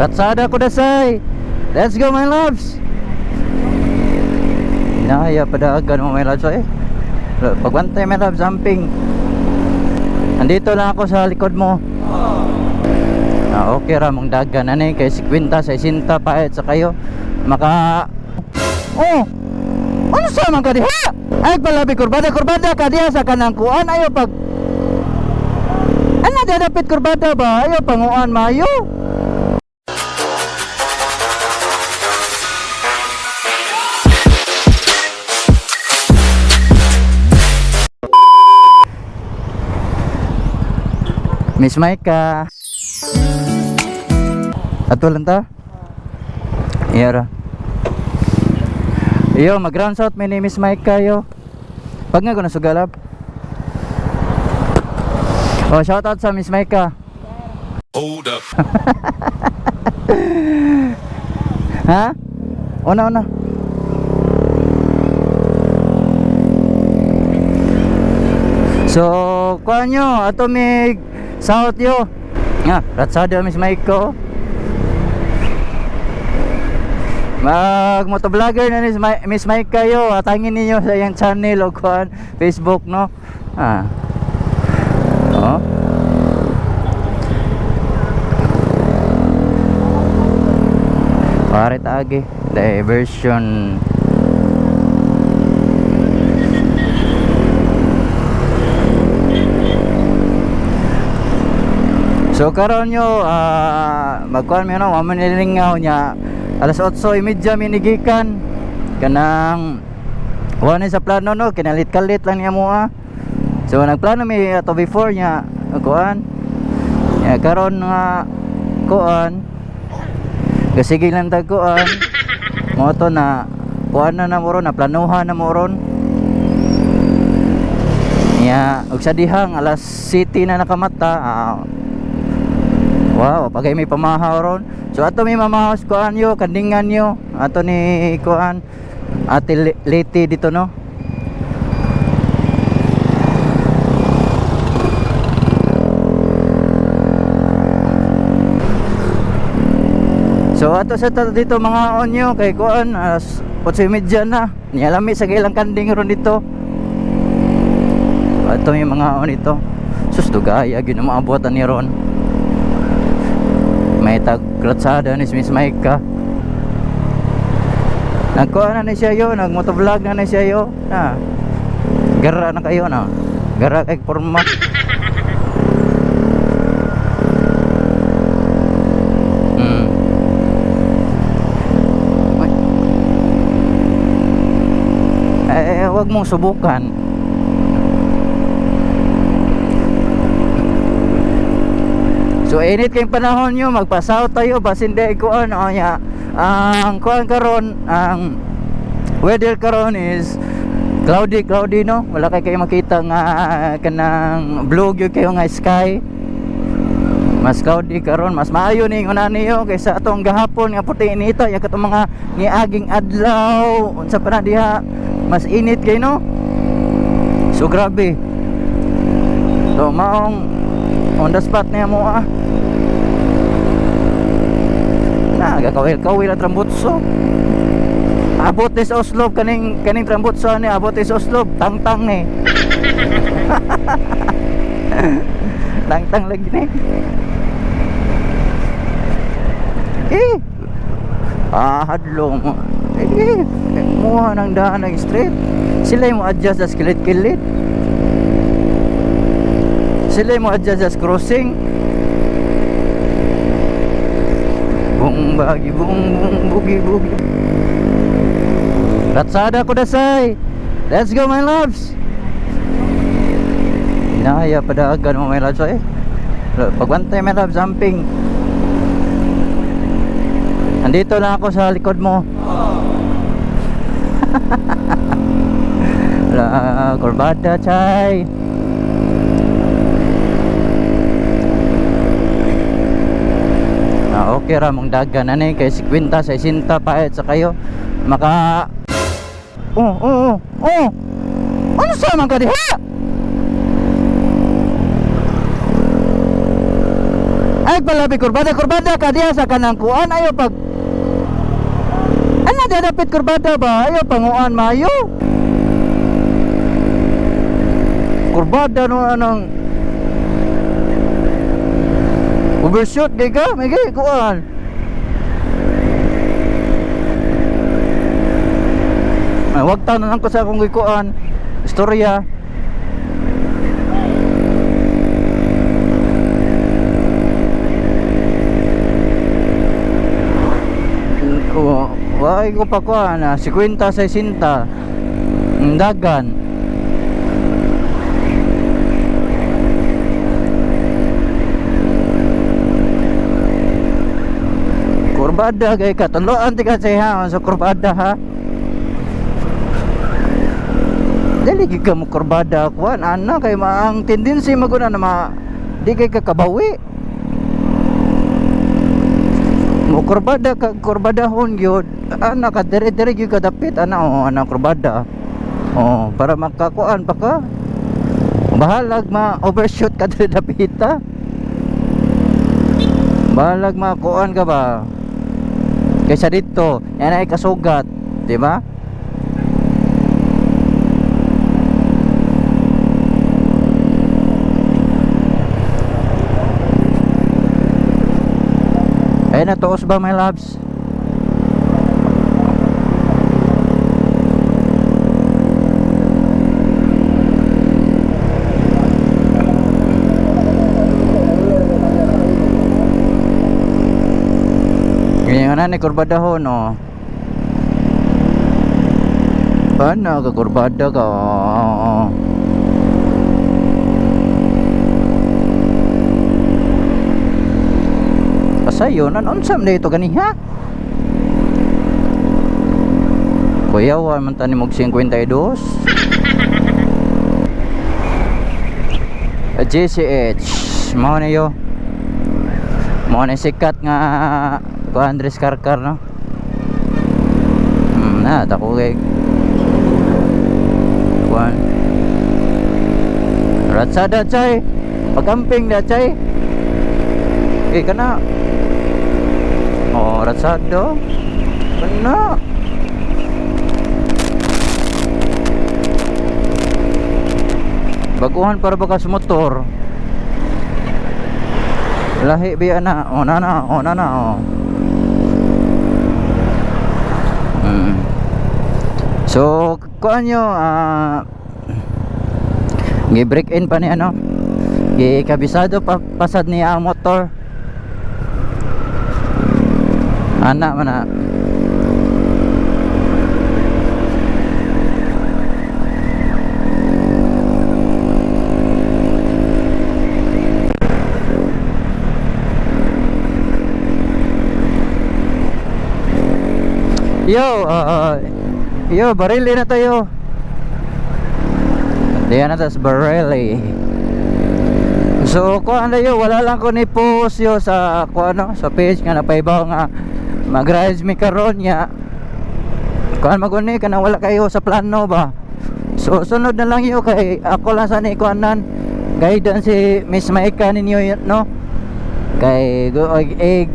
Ratsada ko dasay. Let's go my loves. Inaya padagan mo my loves eh. Pagbantay my loves, jumping. Andito lang ako sa likod mo. Okay ra mong dagan ani kay 50 sa 60 paet sa kayo. Maka ano sa man ka diha? Ay palabi kurbada ka diha sa kanang kuan ayo pag ano dadapit kurbada ba? Ayo panguan mayo. Miss Maika. Ato lang ta? Iyara. Yo, mag-round out. My name is Maika, yo. Pag nga ko nasugalap. Oh, shout out sa Miss Maika. Hold up. Ha? Una. So, kuha nyo. Ato may south yo. Nga, ratsada Miss Maika. Mag motovlogger na ni Miss Maika yo. Atangin ninyo sa iyang channel o kuan Facebook no. Oh. Parit agi diversion. So karon yo magkuan mi no, mamanilingaw nya. Alas 8:30 minigikan kanang wala sa plano no, kinalit-kalit lang niya mo So nagplano mi ato before nya kuan. Ya karon nga kuan. Gasige lang tag kuan. Mo to na kuan na mo ron, na planuhan na mo ron. Ya ug sa dihang alas 7 na nakamata. Wow, pagay may pamahaw ron. So ato may mamahos kuan yo, kandingan yo. Ato ni kuan Ate Leti dito no. So ato sa dito mga onyo kay kuan 8:30 na. Nialami sa ilang kanding ron dito. Ato may mga on dito. Sus dugaya gyud na maabutan ni ron. May tag-ratsada ni Miss Maika. Nagkuha na siya yo, nagmotovlog na siya yo. Gara na kayo na. Gara kay forma. Wag mong subukan. So init kayong panahon nyo, magpasaw tayo basin di kuan nya. Ang kuan karon, ang weather karon is cloudy no. Wala kayo makita nga kanang blue gyud kayo nga sky. Mas cloudy karon, mas maayo ning una niyo kaysa atong gahapon nga puti inita ya katong mga niaging adlaw unsa pa na diha mas init kay no. So grabe. So maong on the spot niya mo gakawil-kawil at rambutso. Abot ni sa Oslob kaning rambutso ni abot ni sa Oslob tang-tang ni. Tang-tang lagi ni. Hadlong mo. Muha nang daan ng straight. Sila mo adjust sa kilit-kilit. Sila mo adjust sa crossing. Bung bagi bung bugi. Ratsada ko dasay. Let's go my loves. Inaya padagan mo my loves eh. Pagbantay my loves, jumping. Andito lang ako sa likod mo. Kurbada chay. Okay ra mong dagan ani kay 50 sa 60 paet sa kayo. Maka ano sa man ka diha? Ay palabi kurbada ka diya sa kanang kuan ayo pag ano dadapit kurbada ba ayo panguan mayo. Kurbada no anang overshoot di ka may kuan. Ay, wag ta na lang ko sa akong kuan istorya. Why ko pa kuha na 50-60 ang dagan. Kurbada kay katuluan ti kasi ha sa kurbada ha. Dali gid ka mo kurbada kuan ana kay maang tendency maguna na di kay kakabawi. Mo kurbada ka kurbadahon gyud ana ka dire-dire gyud kadapit ana ana kurbada para makakuan pa ka bahalag ma-overshoot ka dire dapita bahalag makuan ka ba kaysa dito yan ay kasugat di ba? Ay natuos ba my loves? Ganyan na ni kurbadahon oh. Ano ka kurbada ka Pasayo nan unsam na ito ganiha. Kuyawan man tani mog 52. JCH mao na yo. Mao na sikat nga ko Andres Karkar no. Na tako kay kuan. Ratsada chay. Pagamping na chay. Kana ratsado kana baguhan para bakas motor lahi biya na nana so kuan nyo gi-break in pa ni ano gi-kabisado pa pasad ni ang motor anak mana yo barili na tayo diyan na tas barili. So kuan na yo wala lang ko ni post yo sa kuan no sa page nga napaibaw nga mag-rise mi karon nya kuan maguni kana wala kayo sa plano ba. So sunod na lang yo kay ako lang sa ni kuanan guidance si Miss Maika ninyo no kay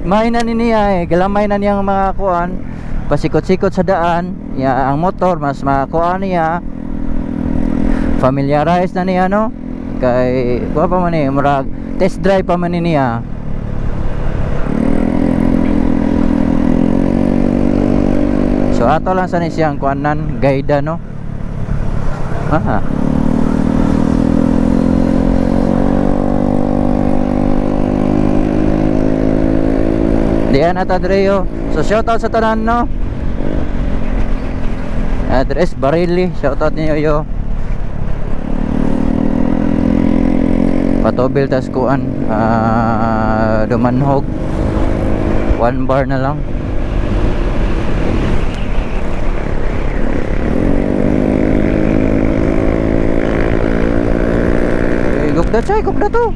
may na niya galamay na niyang mga kuan pasikot-sikot sa daan ya ang motor mas makuan niya familiarize na niya no kay kuha pa man murag test drive pa man niya. So ato lang sa ni siyang kuanan guide no diyan ata Dreo. So shoutout sa tanan no address Barili shoutout niyo yo patobil tas kuan dumanhog 1 bar na lang. Gugda chay gugda to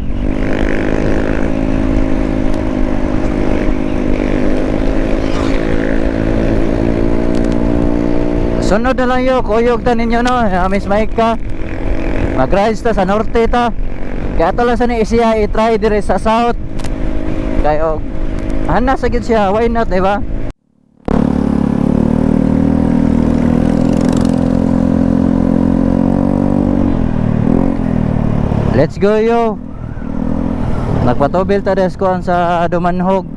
sunod na lang yo kuyog ta ninyo no Miss Maika mag-rise ta sa norte ta kaya to lang sa ni isiya i-try dire sa south Kayo hana sa gid siya, why not, di ba? Let's go yo. Nagpatobil ta deskuan sa Dumanhog.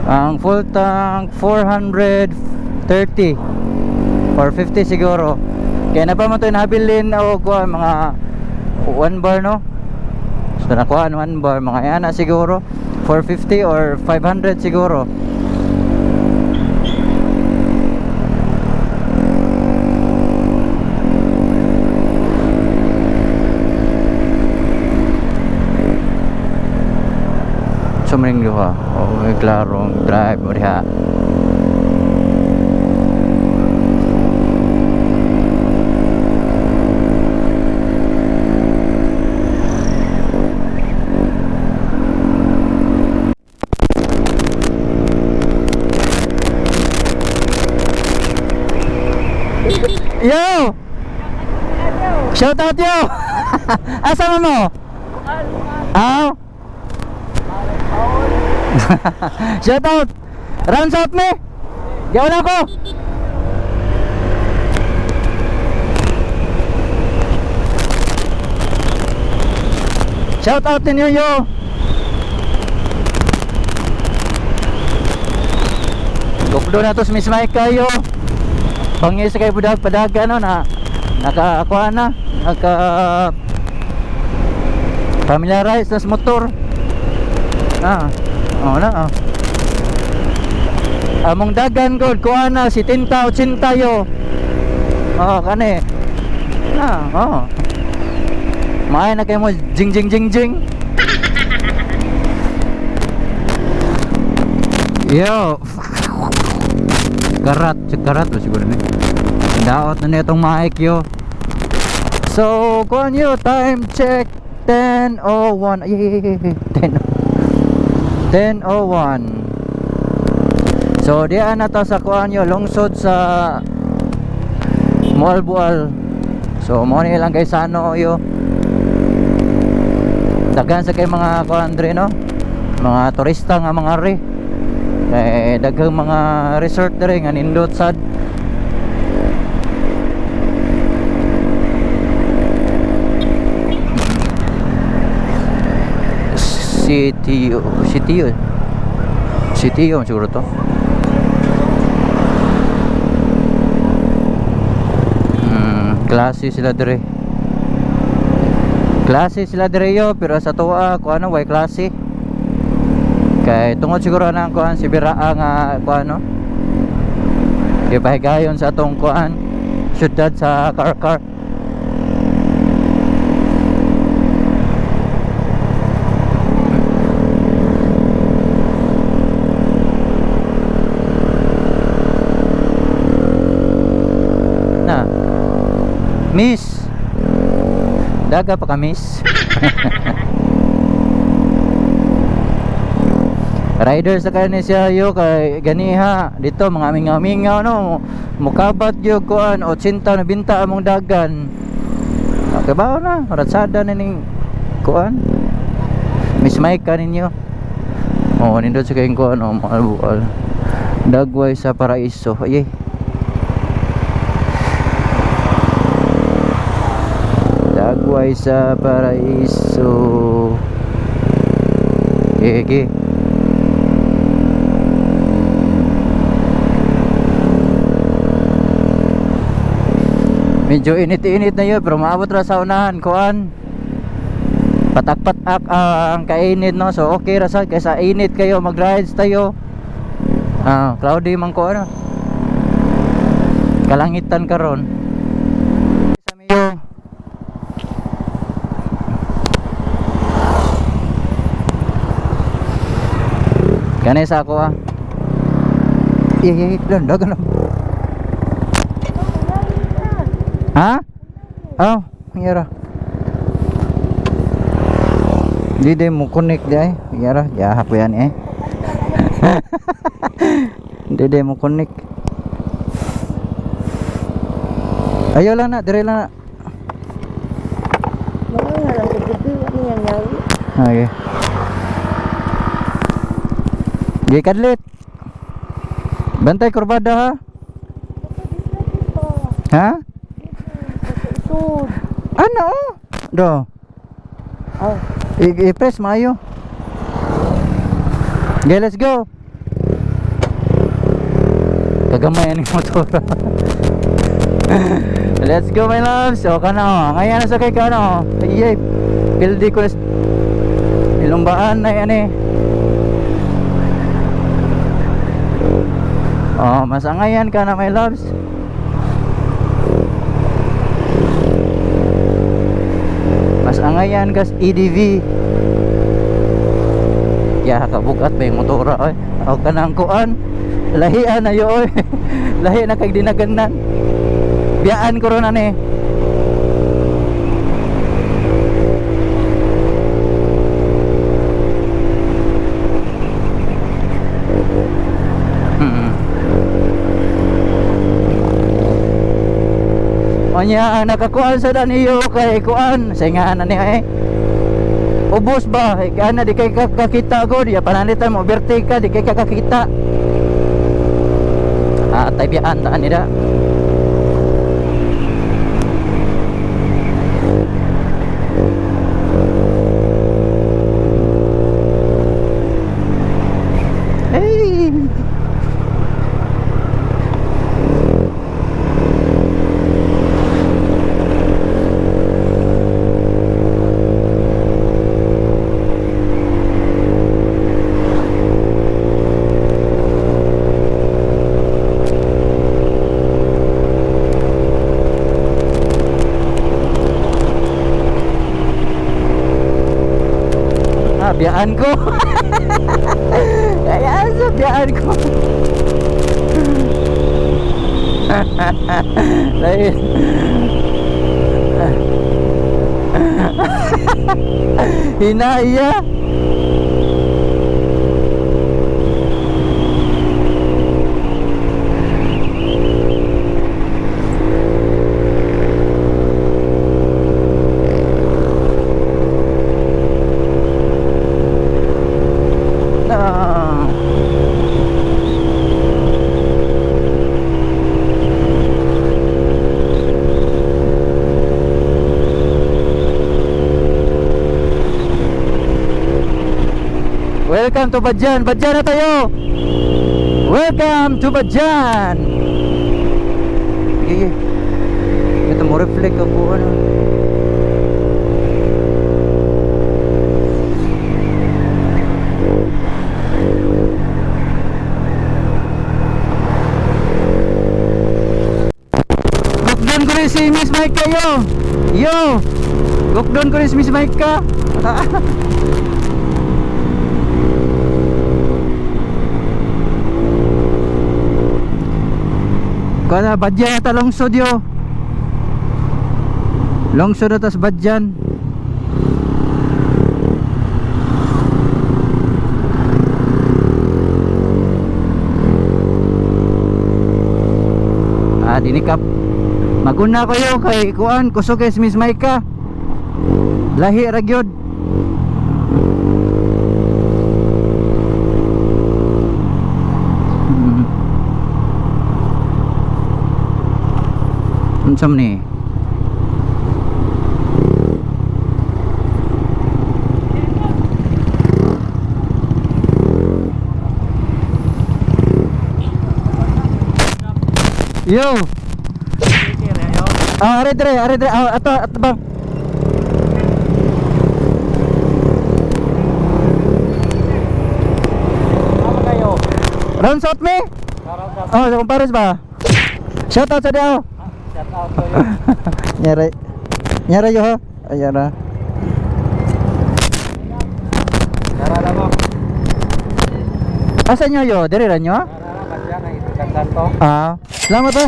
Ang full tank 430 or 50 siguro. Kaya na pa mo ito nabilin o kuha mga 1 bar no. So nakuha 1 bar mga yan na siguro 450 or 500 siguro. Sumring duha. Oh, may klarong drive mo diha. Yo! Shout out yo! Asa mo? Aw? Shout out! Rounds out me! Gawin ako! Shout out ninyo yo! Gupdo na to sa Miss Mike kayo. Pangis kayo padaga no na nakakuha na naka familiarize na sa motor. Among dagan god kuha na si 80 yo. Kani maay na kayo mo jing jing jing jing. Yo karat ba siguro ni daot na nitong mic yo. So kuhan yo, time check 10:01. 10:01. So diyan na to sa kuhan yo, lungsod sa Moalboal. So mo ni lang guys ano yo, daghan sa kay mga kuhan dre no, mga turista nga mga re daghang mga resort dere nga nindot sad. CTO siguro to. Klase sila dere yo, pero sa tuwa ko ano way klase. Kay tungod siguro na kuan si Biraa nga kuan no. Kay pahigayon sa atong kuan syudad sa Karkar. Na. Miss. Daga pa ka miss. Rider sa kanya siya yo kay ganiha dito mga mingaw-mingaw no, mukabat yo kuan 80 na binta among dagan. Okay ba na ratsada na ning kuan Miss Mike kaninyo. Nindot sa kayong kuan Moalboal, Dagway sa Paraiso. Ay Dagway sa Paraiso. Okay. Medyo init-init na yun, pero maabot ra sa unahan kuan patak-patak ang kainit no. So okay ra sad kaysa init kayo mag-rides tayo. Cloudy man ko ano, kalangitan karon sa meyo. Kanay sa ako lang dagan lang. Ha? Yara. Di mo connect dai. Yara, jahat yan Di mo connect. Ayo lang na, dire lang na. Okay. Di kadlit. Bantay kurbada ha. Ha? Isod. Ano? Do. Oh. I-press maayo. Okay, let's go. Kagamay ang motor. Let's go my loves. So kana ngayon na sa kay kana. Iyay. Pildi ko ilumbaan na yan eh. Oh, masangayan ka na my loves. Masangayan kas EDV. Ya kabugat ba yung motora oy. O kanang kuan. Lahian na yo oy. Lahi na kag dinagandang. Biyaan ko ron ani. Onya nakakuan sa daniyo kay kuan sa nga na niya eh. Ubos ba kay ana di kay kakita ko diya pananitan mo vertika di kay kakita. Tay biyaan taan nila. Hey. Biyaan ko. Kaya sa biyaan ko. Lain. Hinaya. Welcome to Badjan. Badjan na tayo. Welcome to Badjan. Okay. Ito mo reflect ang buwan. Gukdon ko rin si Miss Maika yo. Yo. Gukdon ko rin si Miss Maika. Kada Badjan ata lungsod yo. Lungsod atas Badjan. Dinikap. Maguna ko yo kay kuan kusog kay Miss Maika. Lahi ra gyud. Unsam ni? Yo. Are dire. Ato bang. Apa kayo? Round shot me? Oh, sa Paris ba? Shout out sa daw. Shout out to you. Nyara yo ha. Ayara. Darala mo. Asa nyo yo? Dire ra nyo? Darala Badjan ay ito to. Salamat ha.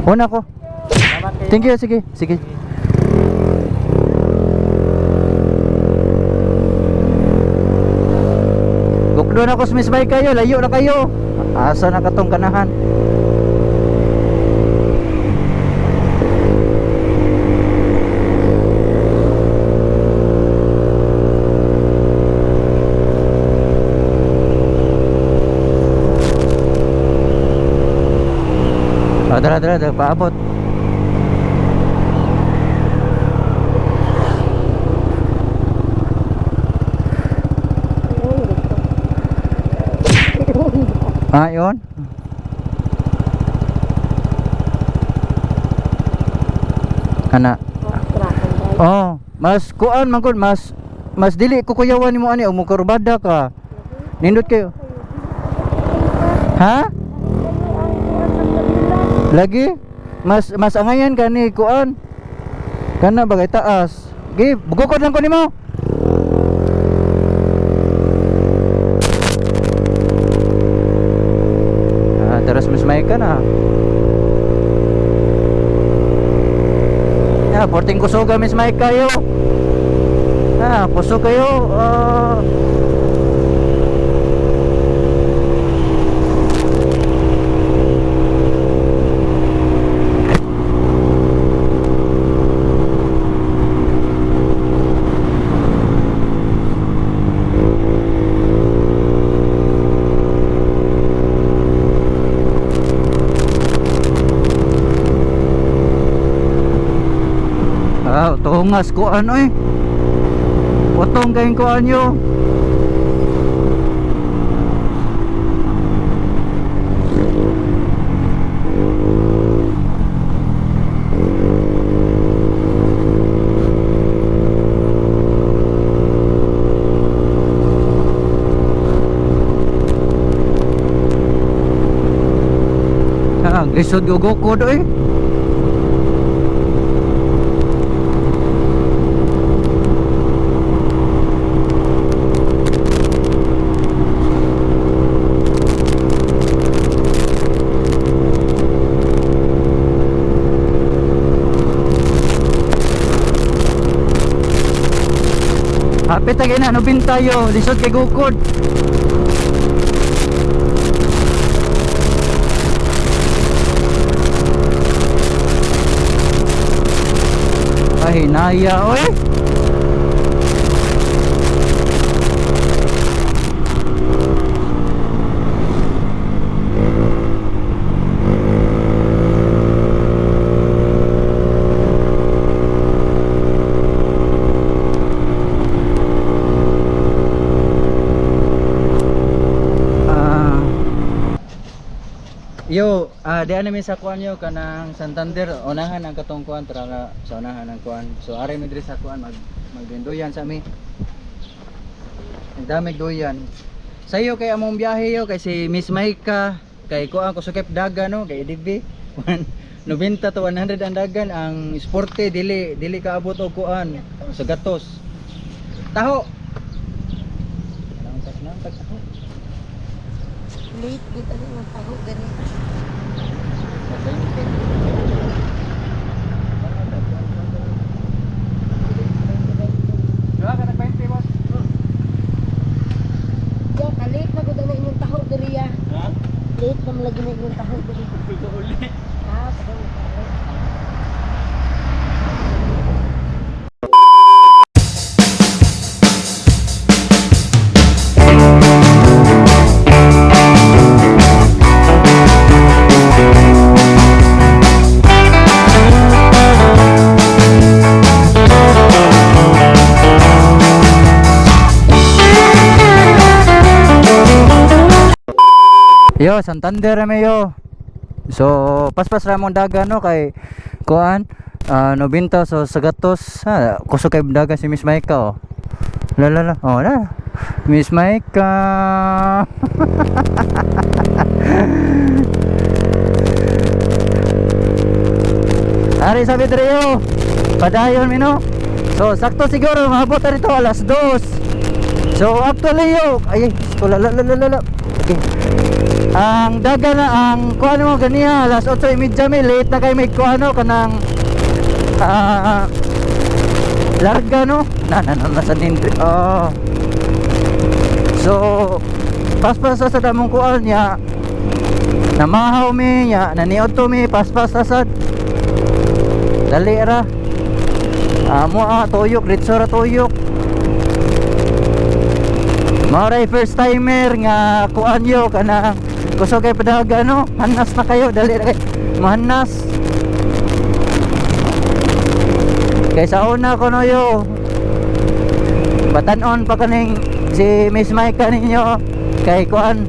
Una ko. Salamat kayo. Thank you, sige. Gukdo na ko sa Miss Bay kayo, layo na kayo. Asa na katong kanahan? dala paabot. Ah, yun. Ana. Oh, mas kuan man gud, mas dili ko kuyawan nimo ani og mo kurbada ka. Nindot kayo. Ha? Lagi? Mas angayan ka ni kuan. Kana bagay taas. Gi, bugokod lang ko nimo. Terus Miss Maika na. Ya, porting kusoga Miss Maika yo. Ah, kusog kayo. Tungas ko ano eh. Potong kayong ko anyo. Lisod gugoko do eh. Hapit lagi na, nubin tayo. Lisod kay gukod. Ay, hinaya, oy. Yo, di namin sa kuan yo kanang Santander, unahan ang katong kuan tara sa unahan ang kuan. So ari mi diri sa kuan magbendoyan sa mi. Ang damig doyan. Sayo kay among biyahe yo kay si Miss Maika, kay kuan ko sukep daga no, kay DB. 90 to 100 ang dagan, ang sporte dili kaabot og kuan sa gatos. Taho. Late gid ani ng taho gani. Dua ka nag-20 boss. Yo kalit na gud na inyong taho diri ya. Ha? Late na lagi na inyong taho diri. Uli. Ah, padong kalit. Yo, Santander rame yo. So, paspas ramon daga no kay kuan 90 so sa gatos. Kusog kay daga si Miss Maika oh. La. Oh, na. Miss Maika. Ari sabi diri padayon mi no. So, sakto siguro maabot dito alas 2. So, actually yo, ay, la. Okay. Ang daga na ang kuano mo ganiya alas 8:30 late na kay may kuano kanang larga no nasa nindri. So paspas sa damong kuan niya namahaw mi nya naniod to mi paspas sad dali ra amo tuyok ditso ra tuyok. Maray first timer nga kuan yo kanang kusog kay padaga no, hanas na kayo dali na kay mahanas. Kay sa una ko no yo. Batanon pa kaning si Miss Maika ninyo kay kuan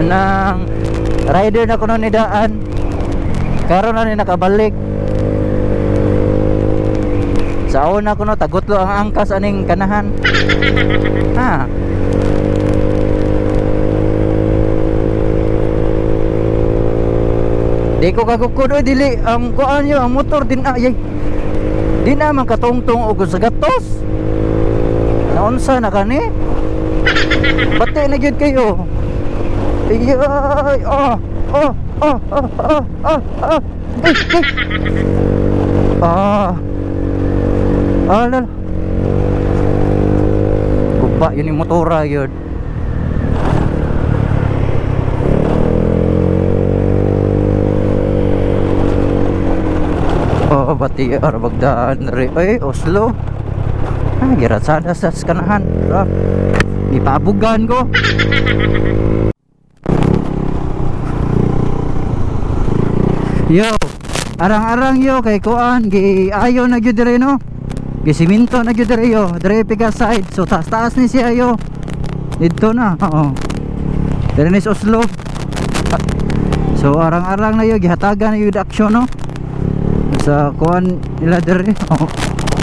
nang rider na kuno ni daan karon na ni nakabalik. Sa una kuno tagutlo ang angkas aning kanahan. Ha. Di ko kagukod dili ang kuan yo ang motor din ayay. Di na man katungtong og sa gatos. Naunsa na kani? Bati na gyud kayo. Ay, oh. Lala. Guba yun yung motora yun. Bati arbagdaan rin. Ay, Oslo. Giratsada sa kanahan. Ipabugan ko. Yo, arang-arang yo kay kuan gi ayo na gyud dire no. Gi siminto na gyud dire yo, dire piga side. So taas-taas ni siya yo. Dito na. Oo. Dire ni sa Oslo. So arang-arang na yo gihatagan na yun aksyon no. Sa kuan nila dire. Oo.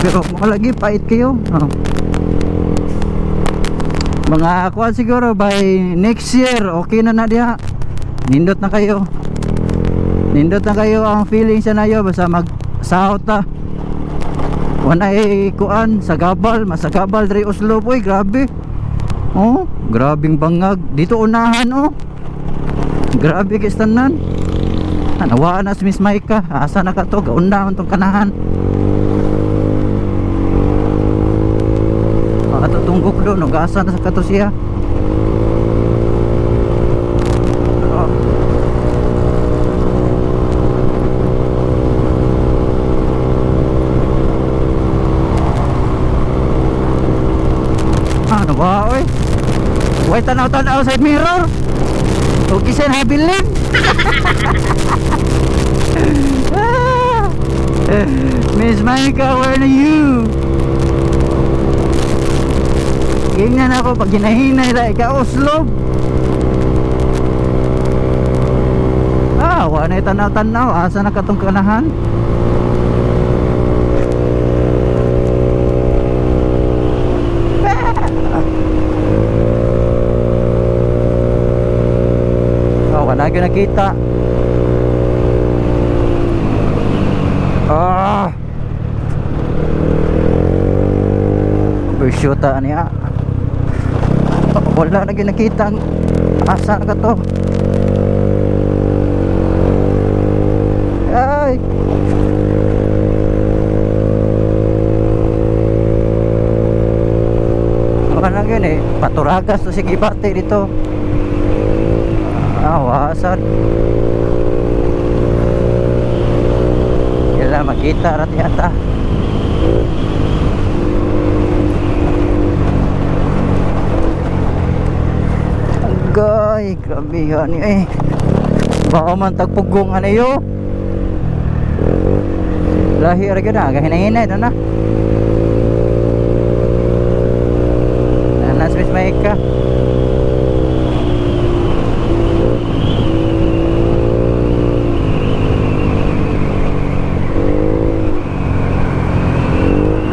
Pero lagi pait kayo. Oo. Mga kuan siguro by next year okay na na diha. Nindot na kayo. Nindot na kayo ang feeling sa nayo basta mag-south ta. Wala kuan sa gabal, masagabal diri Oslo boy, grabe. Oh, grabing bangag dito unahan oh. Grabe kay tanan. Nawaan na si Miss Maika, asa na ka to, gaundahan tong kanahan. Ato tunggok do, no asa na sa kato siya. Ano ba oy? Way tanaw-tanaw sa mirror. Okay sen habilin. Miss Maika, where are you? Ganyan ako pag ginahinay na ika Oslo. Wala na tanaw-tanaw. Asa na katong kanahan? Wala ko nakita. Bersyuta niya. Wala na nakita. Asa ka to? Ay. Wala na yun eh. Paturagas to si Gibate dito. Wasan. Yala makita rat yata. Agay, grabe yan eh. Baka man tagpugong ano yun. Lahi arga na, gahinay-hinay na na. Nanas Miss Maika.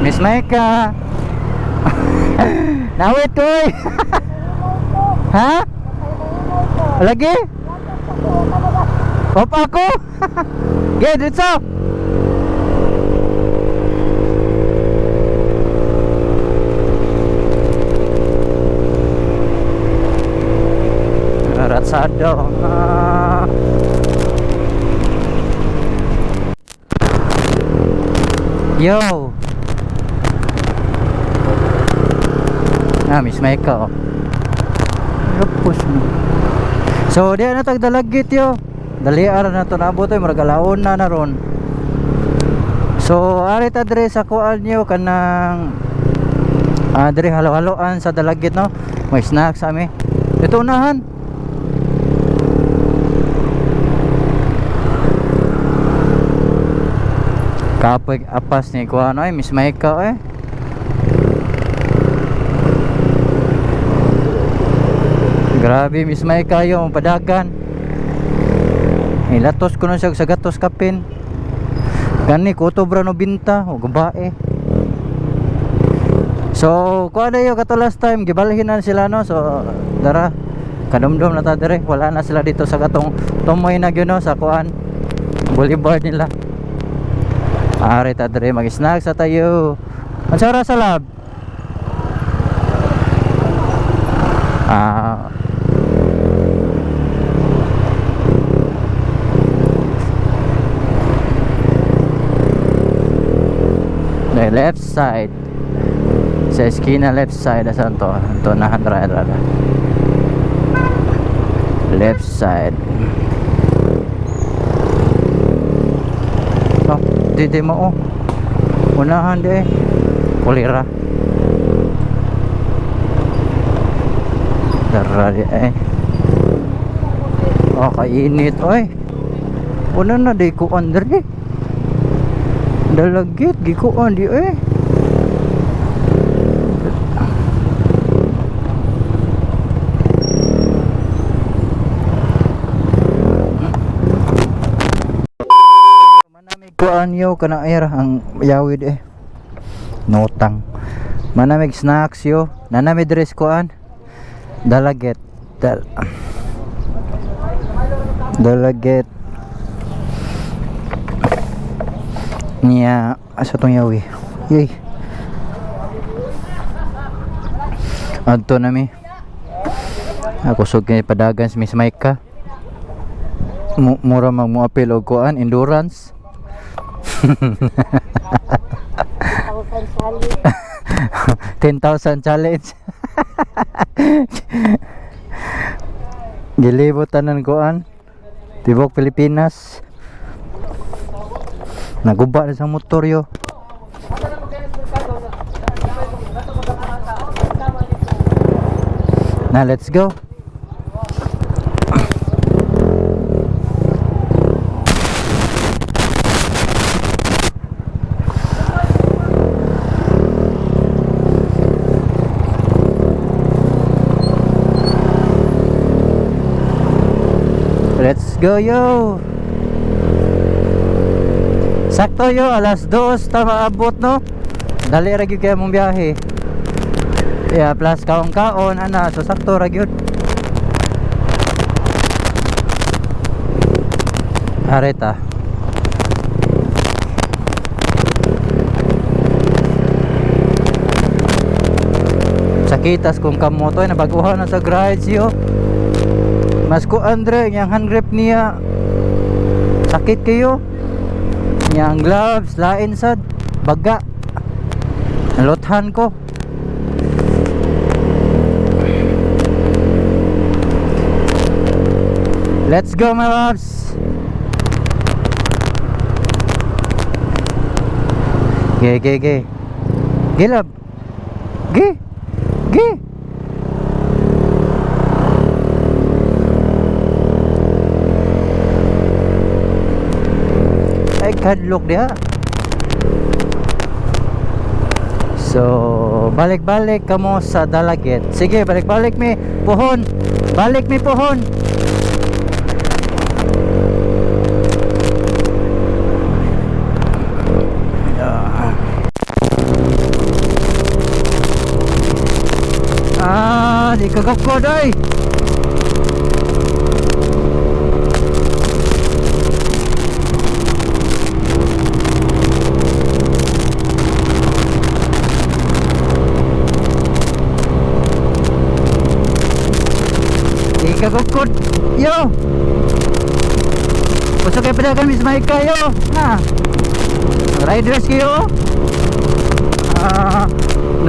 Miss Maika. Nawit ko eh. Ha? Lagi? Pop ako? Okay, dito. Ratsado. Yo. Miss Maika oh. Lupos mo. So diya na tagdalagit yo. Dali ara na to naabot ay maragalaon na ron. So ari ta dire sa kuan nyo kanang dire halo-haloan sa dalagit no. May snacks ami. Ito unahan. Kapag apas ni kuha no Miss Maika Grabe Miss Maika yung padagan. Ilatos ko na siya sa gatos kapin. Gani kuto bra no binta o gabae. So kuha na yung kato last time gibalhin na sila no. So dara kadumdum na ta dire. Wala na sila dito sa katong tumoy na gyud no sa kuan boulevard nila. Ari ta dire mag-snack sa tayo. Ansara sa lab. The left side. Sa eskina left side asan to? Ito na handra. Left side. Oh, di mo unahan di kulira. Darari oh kainit una na di ko andre dalagit gikuan di manamig kuan yo kana air ang yawid notang manamig snacks yo nanamig dress kuan dalaget niya asa tong yawi yay adto nami ako sug kay padagan si Miss Maika mura magmuapil og kuan endurance 10,000 challenge gilibutan ng kuan tibok Pilipinas naguba na sa motor yo na let's go let's go yo sakto yo alas 2 ta maabot no dali ra gyud kay mong biyahe plus kaon ana so sakto ra gyud areta sakitas kung kamoto na baguhan na sa garage yo mas ko Andre yang hand grip niya sakit kayo yang gloves lain sad baga nalothan ko let's go my loves ge lab ge kadlok dia so balik-balik kamo sa Dalaget sige balik-balik mi pohon balik mi pohon di kagakod ay kagukod yo gusto kayo padagan Miss Maika yo na riders kayo 90